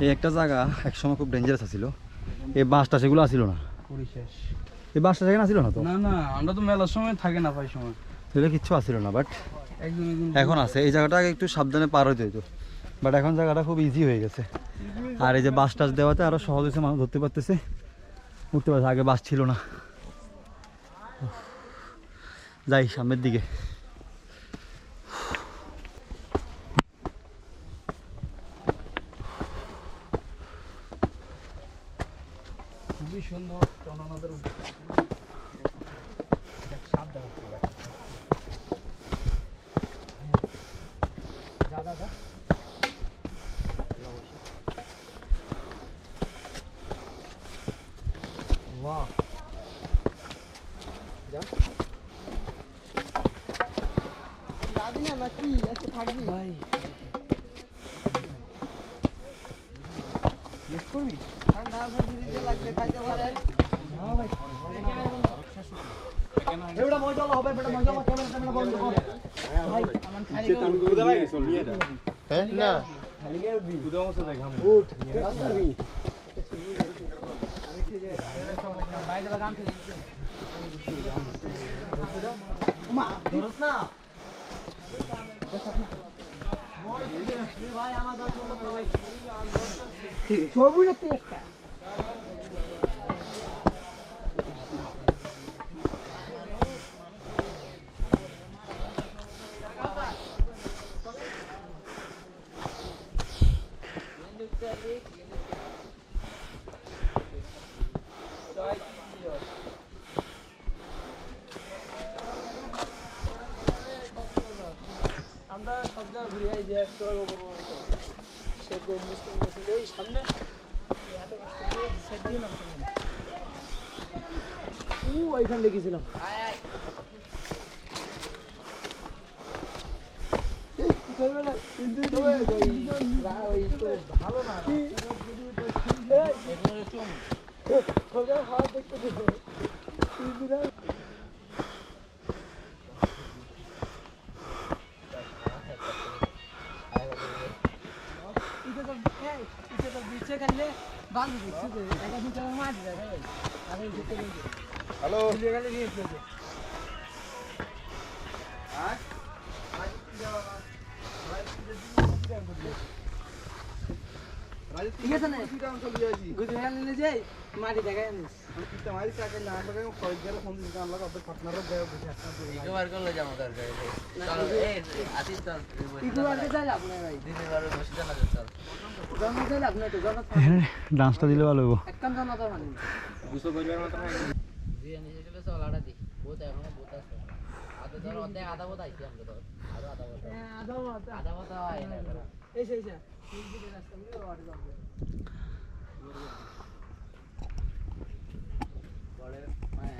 এই একটা জায়গা একসময় খুব ডেঞ্জারাস ছিল, এই বাসটা সেগুলো আসিল না, এই বাসটা সেখানে আসিল না তো, না না আমরা তো মেলার সময় থাকে না পাই সময়, সেটা কিচ্ছু আসিল না, বাট একদম এখন আছে। এই জায়গাটা আগে একটু সাবধানে পার হইতে হইতো, বাট এখন জায়গাটা খুব ইজি হয়ে গেছে। আর এই যে বাস টাস দেওয়াতে আরো সহজ হয়েছে, মানুষ ধরতে পারতেছে, উঠতে পারছে, আগে বাস ছিল না। যাই সামনের দিকে। খুবই সুন্দর চন্দ্রনাথের ভাই করবি আমরা সব জায়গায় ঘুরে আই যে একটা সে এই সামনে এত কষ্ট করে সেট দিয়ে না ওইখান দেখেছিলাম ভালো না হাত দেখতে হ্যালো ঠিক আছে না গুজরাট নিয়ে যাই মাটি দেখাই আনিস মাটি টাকা না লাগাই কয়েকবার ফোন দিতে আমরা কত পার্টনারও দেয় বুঝে একবার করলে যাবো দরকার এই আতিস তো ইগুয়ার কে যাই আপনি ভাই দিনে বারে বসে জানা চল জন্য যাই আপনি তো জন্য ডান্সটা দিলে ভালো হবে একদম জন্য তো মানে গুছো কইবার মত না দিয়ে নিয়ে গেলে চল আড়া দি বহুত এখনো বহুত আছে আদা ধর অর্ধেক আদা বোধ আইছে আমরা তো আরো আদা বোধ হ্যাঁ আদা বোধ হয় না এই সেই এই রাস্তা দিয়ে ওয়ার্ড যাবে